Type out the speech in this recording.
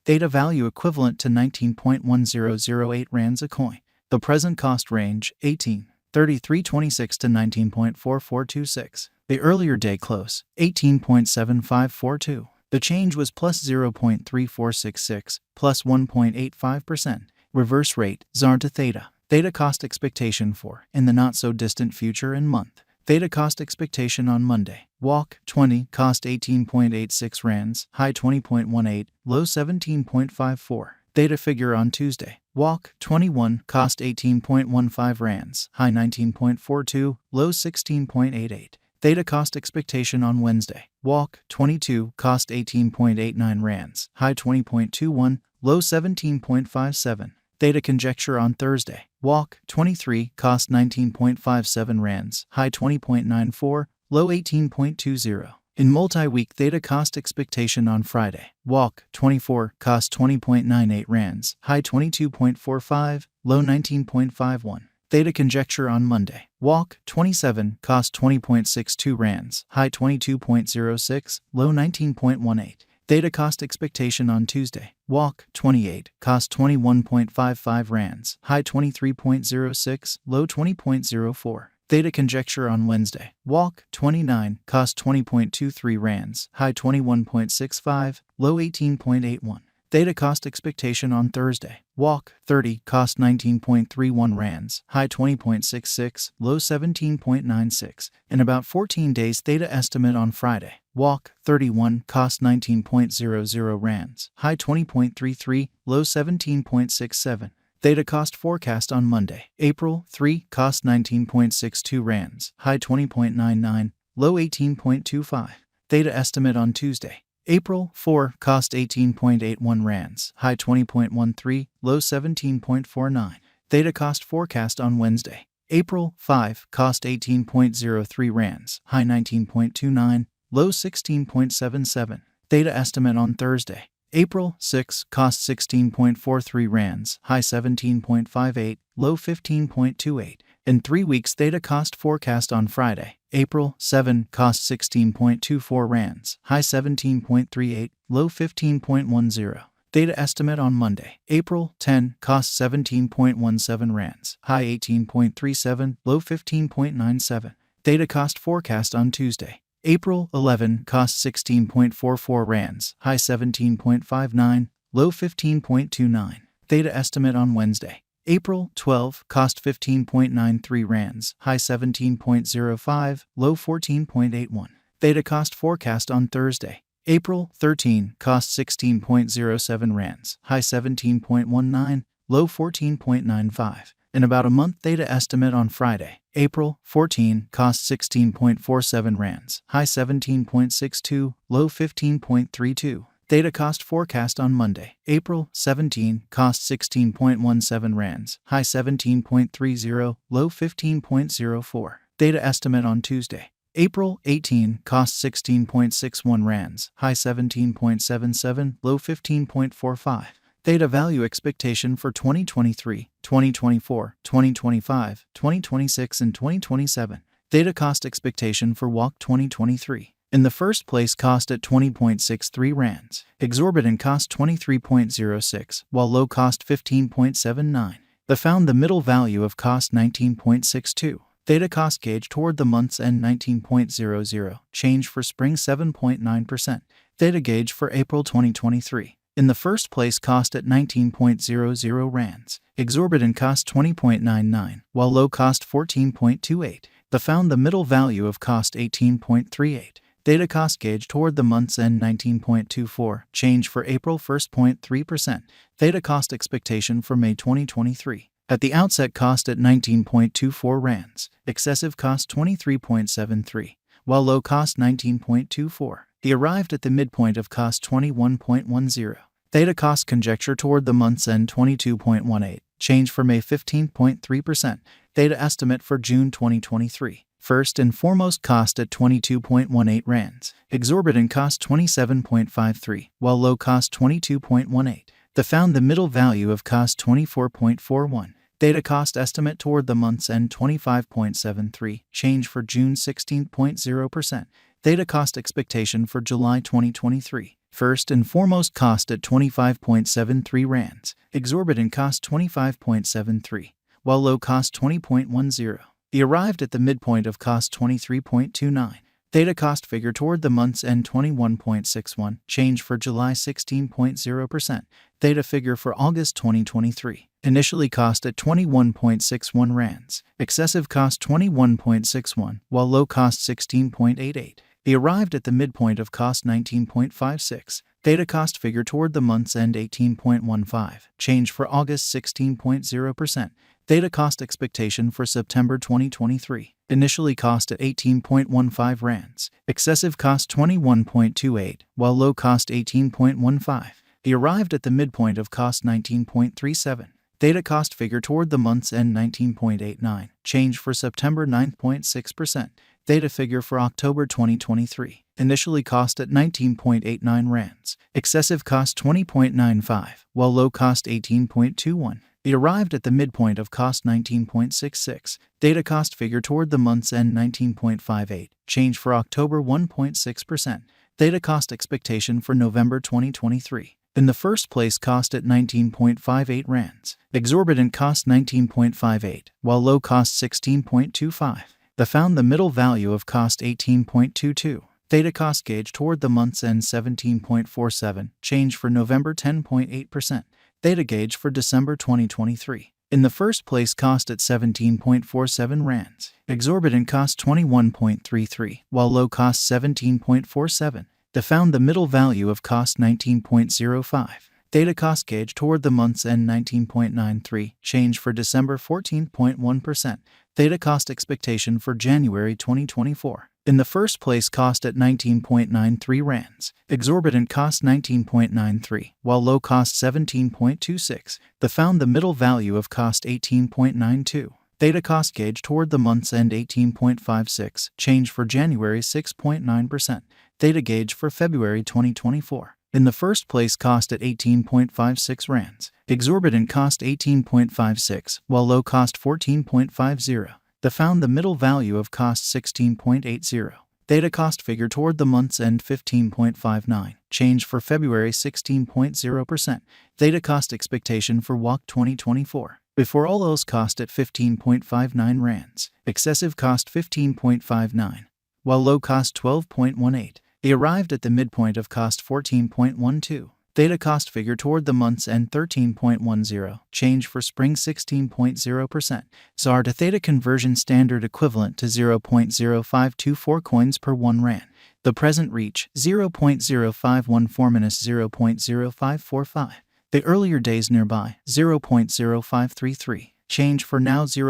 Theta value equivalent to 19.1008 rands a coin. The present cost range 18.3326 to 19.4426. The earlier day close 18.7542. The change was plus 0.3466, plus 1.85%. Reverse rate, ZAR to Theta. Theta cost expectation for, in the not-so-distant future and month. Theta cost expectation on Monday. Walk 20, cost 18.86 rands, high 20.18, low 17.54. Theta figure on Tuesday. Walk 21, cost 18.15 rands, high 19.42, low 16.88. Theta cost expectation on Wednesday. Walk 22, cost 18.89 rands, high 20.21, low 17.57. Theta conjecture on Thursday. Walk 23, cost 19.57 rands, high 20.94, low 18.20. In multi-week Theta cost expectation on Friday. Walk 24, cost 20.98 rands, high 22.45, low 19.51. Theta conjecture on Monday. Walk 27, cost 20.62 rands, high 22.06, low 19.18. Theta cost expectation on Tuesday. Walk 28, cost 21.55 rands, high 23.06, low 20.04. Theta conjecture on Wednesday. Walk 29, cost 20.23 rands, high 21.65, low 18.81. Theta cost expectation on Thursday. Walk 30, cost 19.31 rands, high 20.66, low 17.96. In about 14 days Theta estimate on Friday. Walk 31, cost 19.00 rands, high 20.33, low 17.67. Theta cost forecast on Monday. April 3, cost 19.62 rands, high 20.99, low 18.25. Theta estimate on Tuesday. April 4, cost 18.81 rands, high 20.13, low 17.49. Theta cost forecast on Wednesday. April 5, cost 18.03 rands, high 19.29, low 16.77. Theta estimate on Thursday. April 6, cost 16.43 rands, high 17.58, low 15.28. In 3 weeks Theta cost forecast on Friday. April 7, cost 16.24 rands, high 17.38, low 15.10. Theta estimate on Monday. April 10, cost 17.17 rands, high 18.37, low 15.97. Theta cost forecast on Tuesday. April 11, cost 16.44 rands, high 17.59, low 15.29. Theta estimate on Wednesday. April 12, cost 15.93 rands, high 17.05, low 14.81. Theta cost forecast on Thursday. April 13, cost 16.07 rands, high 17.19, low 14.95. In about a month Theta estimate on Friday. April 14, cost 16.47 rands, high 17.62, low 15.32. Theta cost forecast on Monday. April 17, cost 16.17 rands, high 17.30, low 15.04. Theta estimate on Tuesday. April 18, cost 16.61 rands, high 17.77, low 15.45. Theta value expectation for 2023, 2024, 2025, 2026, and 2027. Theta cost expectation for Walk 2023. In the first place, cost at 20.63 rands. Exorbitant cost 23.06, while low cost 15.79. The found the middle value of cost 19.62. Theta cost gauge toward the month's end 19.00. Change for spring 7.9%. Theta gauge for April 2023. In the first place, cost at 19.00 rands. Exorbitant cost 20.99, while low cost 14.28. The found the middle value of cost 18.38. Theta cost gauge toward the month's end 19.24. Change for April 1.3%. Theta cost expectation for May 2023. At the outset, cost at 19.24 rands. Excessive cost 23.73, while low cost 19.24. He arrived at the midpoint of cost 21.10. Theta cost conjecture toward the month's end 22.18. Change for May 15.3%. Theta estimate for June 2023. First and foremost, cost at 22.18 rands. Exorbitant cost 27.53, while low cost 22.18. The found the middle value of cost 24.41. Theta cost estimate toward the month's end 25.73. Change for June 16.0%. Theta cost expectation for July 2023. First and foremost, cost at 25.73 rands. Exorbitant cost 25.73, while low cost 20.10. He arrived at the midpoint of cost 23.29. Theta cost figure toward the month's end 21.61, change for July 16.0%. Theta figure for August 2023. Initially cost at 21.61 rands. Excessive cost 21.61, while low cost 16.88. He arrived at the midpoint of cost 19.56. Theta cost figure toward the month's end 18.15, change for August 16.0%. Theta cost expectation for September 2023. Initially cost at 18.15 rands. Excessive cost 21.28, while low cost 18.15. He arrived at the midpoint of cost 19.37. Theta cost figure toward the month's end 19.89, change for September 9.6%. Theta figure for October 2023. Initially cost at 19.89 rands. Excessive cost 20.95, while low cost 18.21. He arrived at the midpoint of cost 19.66. Theta cost figure toward the month's end 19.58, change for October 1.6%. Theta cost expectation for November 2023. In the first place, cost at 19.58 rands. Exorbitant cost 19.58, while low cost 16.25. They found the middle value of cost 18.22. Theta cost gauge toward the month's end 17.47, change for November 10.8%. Theta gauge for December 2023. In the first place, cost at 17.47 rands. Exorbitant cost 21.33, while low cost 17.47. They found the middle value of cost 19.05. Theta cost gauge toward the month's end 19.93, change for December 14.1%. Theta cost expectation for January 2024. In the first place, cost at 19.93 rands. Exorbitant cost 19.93, while low cost 17.26. They found the middle value of cost 18.92. Theta cost gauge toward the month's end 18.56, change for January 6.9%. Theta gauge for February 2024. In the first place, cost at 18.56 rands. Exorbitant cost 18.56, while low cost 14.50. They found the middle value of cost 16.80. Theta cost figure toward the month's end 15.59, change for February 16.0%. Theta cost expectation for WAC 2024. Before all else, cost at 15.59 rands. Excessive cost 15.59, while low cost 12.18. He arrived at the midpoint of cost 14.12. Theta cost figure toward the month's end 13.10, change for spring 16.0%. ZAR to Theta conversion standard equivalent to 0.0524 coins per 1 rand. The present reach 0.0514-0.0545. The earlier days nearby 0.0533. Change for now 0.